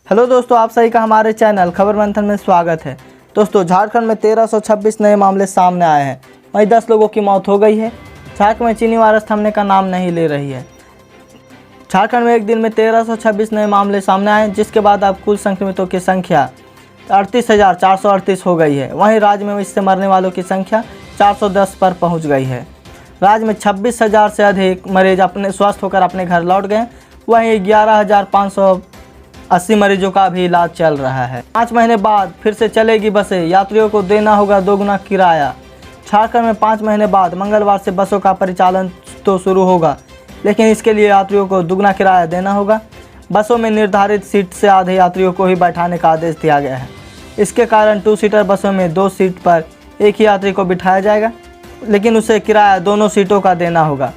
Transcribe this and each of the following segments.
Hello दोस्तों, आप सभी का हमारे चैनल खबर मंथन में स्वागत है। दोस्तों, झारखंड में 1326 नए मामले सामने आए हैं। वहीं 10 लोगों की मौत हो गई है। झारखंड में चीनी वायरस थमने का नाम नहीं ले रही है। झारखंड में एक दिन में 1326 नए मामले सामने आए, जिसके बाद अब कुल संक्रमितों की संख्या 38,438 हो गई है। वहीं राज्य में इससे मरने वालों की संख्या 410 पर पहुँच गई है। राज्य में 26,000 से अधिक मरीज अपने स्वस्थ होकर अपने घर लौट गए। वहीं 11,580 मरीजों का भी इलाज चल रहा है। 5 महीने बाद फिर से चलेगी बसें, यात्रियों को देना होगा दोगुना किराया। झारखंड में 5 महीने बाद मंगलवार से बसों का परिचालन तो शुरू होगा, लेकिन इसके लिए यात्रियों को दुगना किराया देना होगा। बसों में निर्धारित सीट से आधे यात्रियों को ही बैठाने का आदेश दिया गया है। इसके कारण 2 सीटर बसों में 2 सीट पर एक ही यात्री को बिठाया जाएगा, लेकिन उसे किराया दोनों सीटों का देना होगा।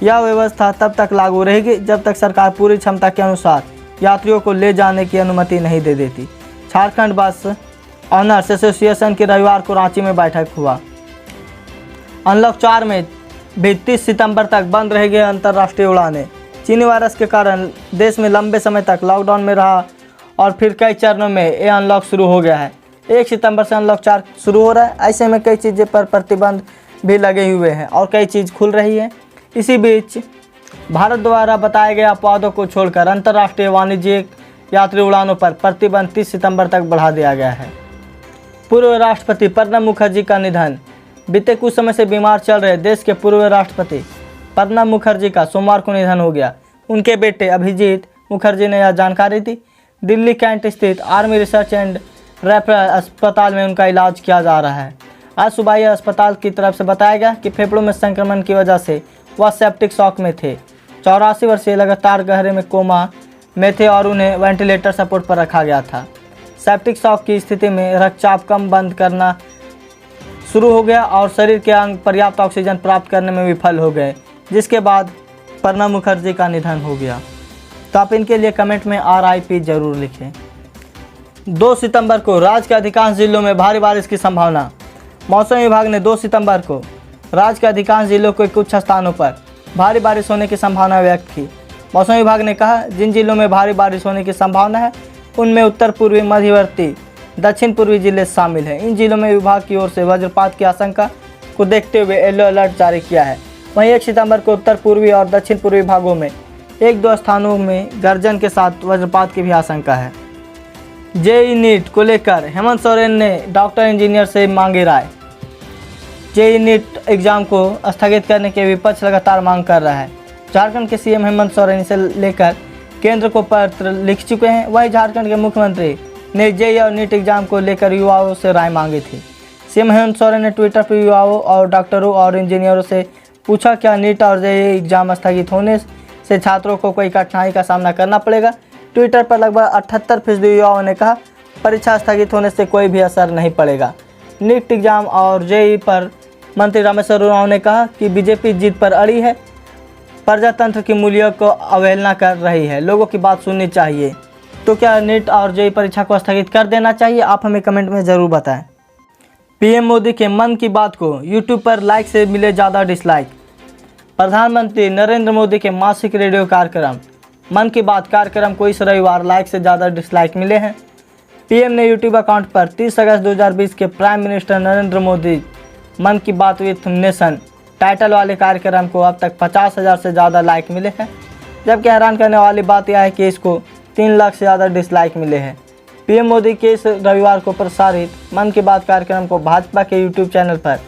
यह व्यवस्था तब तक लागू रहेगी जब तक सरकार पूरी क्षमता के अनुसार यात्रियों को ले जाने की अनुमति नहीं दे देती। झारखंड बस ऑनर्स एसोसिएशन की रविवार को रांची में बैठक हुआ। अनलॉक 4 में भी 30 सितंबर तक बंद रहेगी अंतर्राष्ट्रीय उड़ानें। चीनी वायरस के कारण देश में लंबे समय तक लॉकडाउन में रहा और फिर कई चरणों में ये अनलॉक शुरू हो गया है। 1 सितंबर से अनलॉक 4 शुरू हो रहा है। ऐसे में कई चीज़ें पर प्रतिबंध भी लगे हुए हैं और कई चीज़ खुल रही है। इसी बीच भारत द्वारा बताए गए अपवादों को छोड़कर अंतर्राष्ट्रीय वाणिज्यिक यात्री उड़ानों पर प्रतिबंध 30 सितंबर तक बढ़ा दिया गया है। पूर्व राष्ट्रपति प्रणब मुखर्जी का निधन। बीते कुछ समय से बीमार चल रहे देश के पूर्व राष्ट्रपति प्रणब मुखर्जी का सोमवार को निधन हो गया। उनके बेटे अभिजीत मुखर्जी ने यह जानकारी दी। दिल्ली कैंट स्थित आर्मी रिसर्च एंड रेफरल अस्पताल में उनका इलाज किया जा रहा है। आज सुबह यह अस्पताल की तरफ से बताया गया कि फेफड़ों में संक्रमण की वजह से वह सेप्टिक शॉक में थे। 84 वर्षीय लगातार गहरे में कोमा में थे और उन्हें वेंटिलेटर सपोर्ट पर रखा गया था। सेप्टिक शॉक की स्थिति में रक्तचाप कम बंद करना शुरू हो गया और शरीर के अंग पर्याप्त ऑक्सीजन प्राप्त करने में विफल हो गए, जिसके बाद प्रणब मुखर्जी का निधन हो गया। तो आप इनके लिए कमेंट में RIP जरूर लिखें। 2 सितंबर को राज्य के अधिकांश जिलों में भारी बारिश की संभावना। मौसम विभाग ने 2 सितंबर को राज्य के अधिकांश जिलों के कुछ स्थानों पर भारी बारिश होने की संभावना व्यक्त की। मौसम विभाग ने कहा, जिन जिलों में भारी बारिश होने की संभावना है उनमें उत्तर पूर्वी, मध्यवर्ती, दक्षिण पूर्वी जिले शामिल हैं। इन जिलों में विभाग की ओर से वज्रपात की आशंका को देखते हुए येलो अलर्ट जारी किया है। वहीं 1 सितंबर को उत्तर पूर्वी और दक्षिण पूर्वी भागों में 1-2 स्थानों में गर्जन के साथ वज्रपात की भी आशंका है। जेईई नीट को लेकर हेमंत सोरेन ने डॉक्टर इंजीनियर से मांगी राय। जेईई नीट एग्जाम को स्थगित करने के विपक्ष लगातार मांग कर रहा है। झारखंड के सीएम हेमंत सोरेन इसे लेकर केंद्र को पत्र लिख चुके हैं। वहीं झारखंड के मुख्यमंत्री ने जेईई और नीट एग्जाम को लेकर युवाओं से राय मांगी थी। सीएम हेमंत सोरेन ने ट्विटर पर युवाओं और डॉक्टरों और इंजीनियरों से पूछा, क्या नीट और जेईई एग्जाम स्थगित होने से छात्रों को कोई कठिनाई का सामना करना पड़ेगा। ट्विटर पर लगभग 78% युवाओं ने कहा, परीक्षा स्थगित होने से कोई भी असर नहीं पड़ेगा। नीट एग्जाम और जेईई पर मंत्री रामेश्वर उरांव ने कहा कि बीजेपी जीत पर अड़ी है, प्रजातंत्र की मूल्यों को अवहेलना कर रही है, लोगों की बात सुननी चाहिए। तो क्या नीट और जेईई परीक्षा को स्थगित कर देना चाहिए? आप हमें कमेंट में ज़रूर बताएं। पीएम मोदी के मन की बात को यूट्यूब पर लाइक से मिले ज़्यादा डिसलाइक। प्रधानमंत्री नरेंद्र मोदी के मासिक रेडियो कार्यक्रम मन की बात कार्यक्रम को इस रविवार लाइक से ज़्यादा डिसलाइक मिले हैं। पीएम ने यूट्यूब अकाउंट पर 30 अगस्त 2020 के प्राइम मिनिस्टर नरेंद्र मोदी मन की बात विथ नेशन टाइटल वाले कार्यक्रम को अब तक 50,000 से ज़्यादा लाइक मिले हैं, जबकि हैरान करने वाली बात यह है कि इसको 3 लाख से ज़्यादा डिसलाइक मिले हैं। पीएम मोदी के इस रविवार को प्रसारित मन की बात कार्यक्रम को भाजपा के यूट्यूब चैनल पर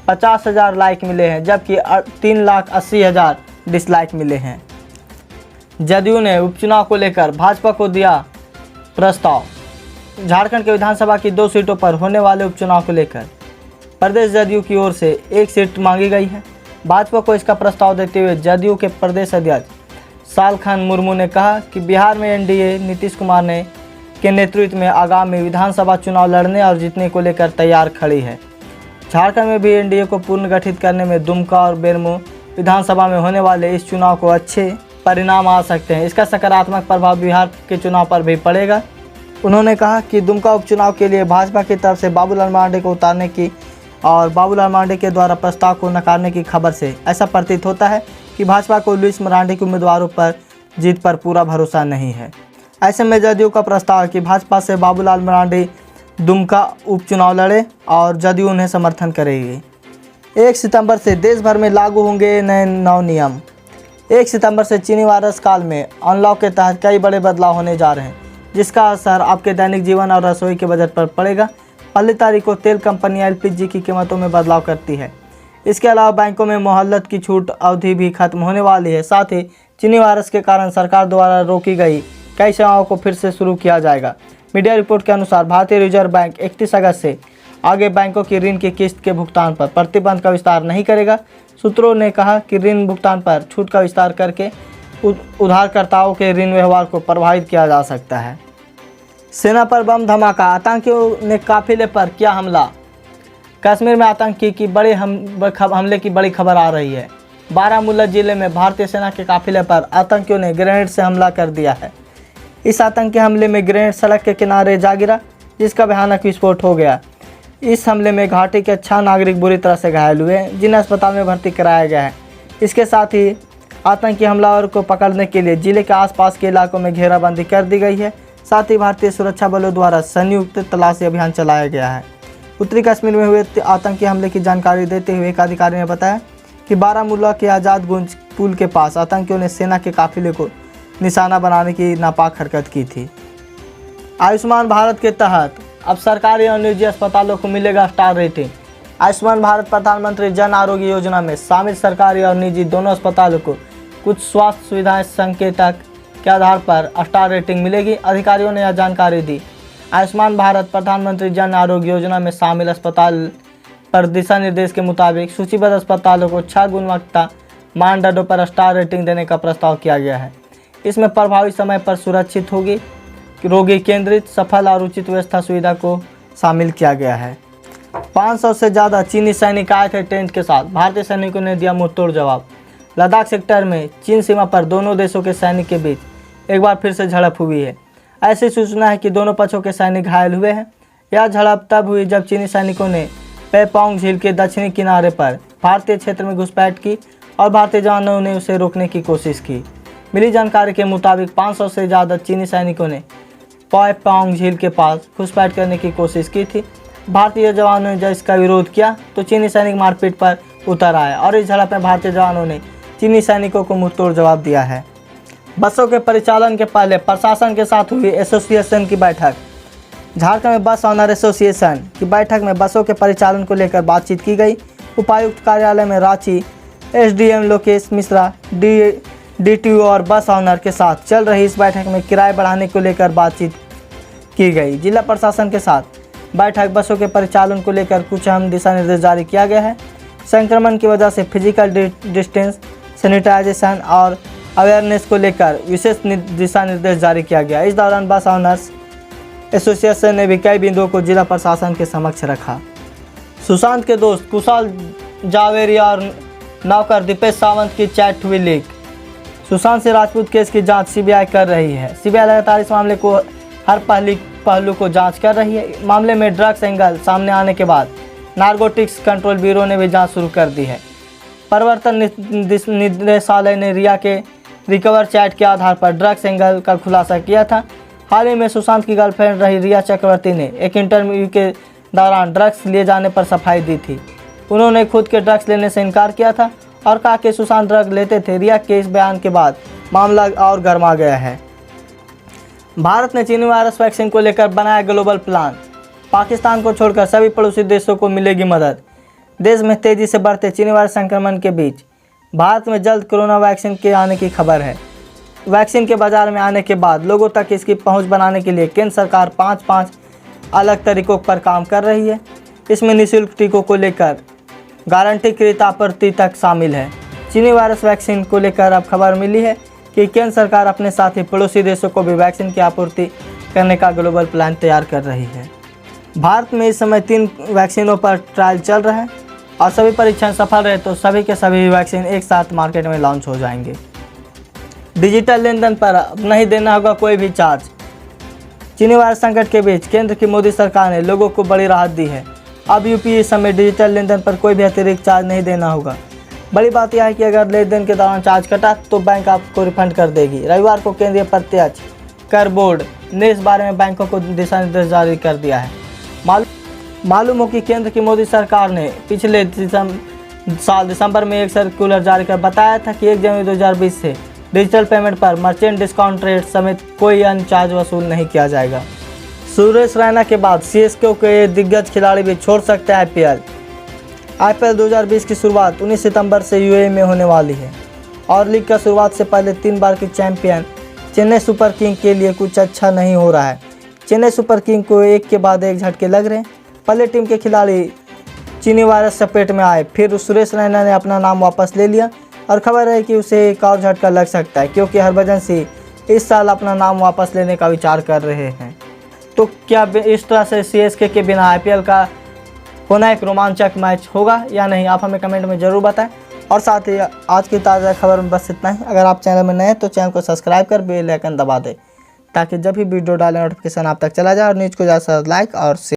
50,000 लाइक मिले हैं, जबकि 3,80,000 डिसलाइक मिले हैं। जदयू ने उपचुनाव को लेकर भाजपा को दिया प्रस्ताव। झारखंड के विधानसभा की 2 सीटों पर होने वाले उपचुनाव को लेकर प्रदेश जदयू की ओर से 1 सीट मांगी गई है। भाजपा को इसका प्रस्ताव देते हुए जदयू के प्रदेश अध्यक्ष सालखन मुर्मू ने कहा कि बिहार में एनडीए नीतीश कुमार के नेतृत्व में आगामी विधानसभा चुनाव लड़ने और जीतने को लेकर तैयार खड़ी है। झारखंड में भी एनडीए को पुनर्गठित करने में दुमका और बेरमो विधानसभा में होने वाले इस चुनाव को अच्छे परिणाम आ सकते हैं। इसका सकारात्मक प्रभाव बिहार के चुनाव पर भी पड़ेगा। उन्होंने कहा कि दुमका उपचुनाव के लिए भाजपा की तरफ से बाबूलाल मरांडी को उतारने की और बाबूलाल मरांडी के द्वारा प्रस्ताव को नकारने की खबर से ऐसा प्रतीत होता है कि भाजपा को लुइस मरांडी के उम्मीदवारों पर जीत पर पूरा भरोसा नहीं है। ऐसे में जदयू का प्रस्ताव है कि भाजपा से बाबूलाल मरांडी दुमका उपचुनाव लड़े और जदयू उन्हें समर्थन करेगी। 1 सितंबर से देश भर में लागू होंगे नए 9 नियम। 1 सितंबर से चीनी वायरस काल में अनलॉक के तहत कई बड़े बदलाव होने जा रहे हैं, जिसका असर आपके दैनिक जीवन और रसोई के बजट पर पड़ेगा। पहली तारीख को तेल कंपनियां एलपीजी की कीमतों में बदलाव करती है। इसके अलावा बैंकों में मोहल्लत की छूट अवधि भी खत्म होने वाली है। साथ ही चीनी वायरस के कारण सरकार द्वारा रोकी गई कई सेवाओं को फिर से शुरू किया जाएगा। मीडिया रिपोर्ट के अनुसार भारतीय रिजर्व बैंक 31 अगस्त से आगे बैंकों की ऋण की किस्त के भुगतान पर प्रतिबंध का विस्तार नहीं करेगा। सूत्रों ने कहा कि ऋण भुगतान पर छूट का विस्तार करके उधारकर्ताओं के ऋण व्यवहार को प्रभावित किया जा सकता है। सेना पर बम धमाका, आतंकियों ने काफिले पर किया हमला। कश्मीर में आतंकी की बड़े हमले की बड़ी खबर आ रही है। बारामूला जिले में भारतीय सेना के काफिले पर आतंकियों ने ग्रेनेड से हमला कर दिया है। इस आतंकी हमले में ग्रेनेड सड़क के किनारे जा गिरा, जिसका भयानक विस्फोट हो गया। इस हमले में घाटी के 6 नागरिक बुरी तरह से घायल हुए, जिन्हें अस्पताल में भर्ती कराया गया है। इसके साथ ही आतंकी हमलावर को पकड़ने के लिए जिले के आसपास के इलाकों में घेराबंदी कर दी गई है। साथ ही भारतीय सुरक्षा बलों द्वारा संयुक्त तलाशी अभियान चलाया गया है। उत्तरी कश्मीर में हुए आतंकी हमले की जानकारी देते हुए एक अधिकारी ने बताया कि बारामूला के आज़ाद गुंज पुल के पास आतंकियों ने सेना के काफिले को निशाना बनाने की नापाक हरकत की थी। आयुष्मान भारत के तहत अब सरकारी और निजी अस्पतालों को मिलेगा स्टार रेटिंग। आयुष्मान भारत प्रधानमंत्री जन आरोग्य योजना में शामिल सरकारी और निजी दोनों अस्पतालों को कुछ स्वास्थ्य सुविधाएं संकेतक के आधार पर स्टार रेटिंग मिलेगी। अधिकारियों ने यह जानकारी दी। आयुष्मान भारत प्रधानमंत्री जन आरोग्य योजना में शामिल अस्पताल पर दिशा निर्देश के मुताबिक सूचीबद्ध अस्पतालों को 6 गुणवत्ता मानदंडों पर स्टार रेटिंग देने का प्रस्ताव किया गया है। इसमें प्रभावी समय पर सुरक्षित होगी, रोगी केंद्रित, सफल और उचित व्यवस्था सुविधा को शामिल किया गया है। 500 से ज़्यादा चीनी सैनिक आए थे टेंट के साथ। भारतीय सैनिकों ने दिया मुंहतोड़ जवाब। लद्दाख सेक्टर में चीन सीमा पर दोनों देशों के सैनिक के बीच एक बार फिर से झड़प हुई है। ऐसी सूचना है कि दोनों पक्षों के सैनिक घायल हुए हैं। यह झड़प तब हुई जब चीनी सैनिकों ने पेपोंग झील के दक्षिणी किनारे पर भारतीय क्षेत्र में घुसपैठ की और भारतीय जवानों ने उसे रोकने की कोशिश की। मिली जानकारी के मुताबिक 500 से ज़्यादा चीनी सैनिकों ने पेपोंग झील के पास घुसपैठ करने की कोशिश की थी। भारतीय जवानों ने जब इसका विरोध किया तो चीनी सैनिक मारपीट पर उतर आए और इस झड़प में भारतीय जवानों ने चीनी सैनिकों को मुंहतोड़ जवाब दिया है। बसों के परिचालन के पहले प्रशासन के साथ हुई एसोसिएशन की बैठक। झारखंड में बस ऑनर एसोसिएशन की बैठक में बसों के परिचालन को लेकर बातचीत की गई। उपायुक्त कार्यालय में रांची एसडीएम लोकेश मिश्रा, डीटीओ और बस ऑनर के साथ चल रही इस बैठक में किराए बढ़ाने को लेकर बातचीत की गई। जिला प्रशासन के साथ बैठक बसों के परिचालन को लेकर कुछ अहम दिशा निर्देश जारी किया गया है। संक्रमण की वजह से फिजिकल डिस्टेंस, सैनिटाइजेशन और अवेयरनेस को लेकर विशेष दिशा निर्देश जारी किया गया। इस दौरान बस ऑनर्स एसोसिएशन ने भी कई बिंदुओं को जिला प्रशासन के समक्ष रखा। सुशांत के दोस्त कुशाल जावेरिया और नौकर दीपेश सावंत की चैट हुई लीक। सुशांत सिंह राजपूत केस की जांच सीबीआई कर रही है। सीबीआई लगातार इस मामले को हर पहलू को जांच कर रही है। मामले में ड्रग्स एंगल सामने आने के बाद नारकोटिक्स कंट्रोल ब्यूरो ने भी जांच शुरू कर दी है। प्रवर्तन निदेशालय ने रिया के रिकवर चैट के आधार पर ड्रग्स एंगल का खुलासा किया था। हाल ही में सुशांत की गर्लफ्रेंड रही रिया चक्रवर्ती ने एक इंटरव्यू के दौरान ड्रग्स लिए जाने पर सफाई दी थी। उन्होंने खुद के ड्रग्स लेने से इनकार किया था और कहा कि सुशांत ड्रग लेते थे। रिया के इस बयान के बाद मामला और गर्मा गया है। भारत ने चीनी वायरस वैक्सीन को लेकर बनाया ग्लोबल प्लान। पाकिस्तान को छोड़कर सभी पड़ोसी देशों को मिलेगी मदद। देश में तेजी से बढ़ते चीनी वायरस संक्रमण के बीच भारत में जल्द कोरोना वैक्सीन के आने की खबर है। वैक्सीन के बाजार में आने के बाद लोगों तक इसकी पहुंच बनाने के लिए केंद्र सरकार 5 अलग तरीकों पर काम कर रही है। इसमें निःशुल्क टीकों को लेकर गारंटीकृत आपूर्ति तक शामिल है। चीनी वायरस वैक्सीन को लेकर अब खबर मिली है कि केंद्र सरकार अपने साथ ही पड़ोसी देशों को भी वैक्सीन की आपूर्ति करने का ग्लोबल प्लान तैयार कर रही है। भारत में इस समय 3 वैक्सीनों पर ट्रायल चल रहा है और सभी परीक्षण सफल रहे तो सभी के सभी वैक्सीन एक साथ मार्केट में लॉन्च हो जाएंगे। डिजिटल लेन देन पर अब नहीं देना होगा कोई भी चार्ज। चीनी वायरस संकट के बीच केंद्र की मोदी सरकार ने लोगों को बड़ी राहत दी है। अब यूपीआई समेत डिजिटल लेन देन पर कोई भी अतिरिक्त चार्ज नहीं देना होगा। बड़ी बात यह है कि अगर लेन देन के दौरान चार्ज कटा तो बैंक आपको रिफंड कर देगी। रविवार को केंद्रीय प्रत्यक्ष कर बोर्ड ने इस बारे में बैंकों को दिशा निर्देश जारी कर दिया है। मालूम हो कि केंद्र की मोदी सरकार ने पिछले साल दिसंबर में एक सर्कुलर जारी कर बताया था कि 1 जनवरी 2020 से डिजिटल पेमेंट पर मर्चेंट डिस्काउंट रेट समेत कोई अन्य चार्ज वसूल नहीं किया जाएगा। सुरेश रैना के बाद सीएसके के दिग्गज खिलाड़ी भी छोड़ सकते हैं आईपीएल 2020 की शुरुआत 19 सितंबर से यूएई में होने वाली है और लीग का शुरुआत से पहले 3 बार के चैंपियन चेन्नई सुपर किंग के लिए कुछ अच्छा नहीं हो रहा है। चेन्नई सुपर किंग को एक के बाद एक झटके लग रहे हैं। पहले टीम के खिलाड़ी चीनी वायरस चपेट में आए, फिर सुरेश रैना ने अपना नाम वापस ले लिया और खबर है कि उसे एक और झटका लग सकता है क्योंकि हरभजन सिंह इस साल अपना नाम वापस लेने का विचार कर रहे हैं। तो क्या इस तरह से सीएसके के बिना आईपीएल का होना एक रोमांचक मैच होगा या नहीं, आप हमें कमेंट में ज़रूर बताएं। और साथ ही आज की ताज़ा खबर में बस इतना ही। अगर आप चैनल में नए हैं तो चैनल को सब्सक्राइब कर बेल आइकन दबा दें ताकि जब भी वीडियो डालें नोटिफिकेशन आप तक चला जाए और न्यूज़ को ज़्यादा से ज़्यादा लाइक और शेयर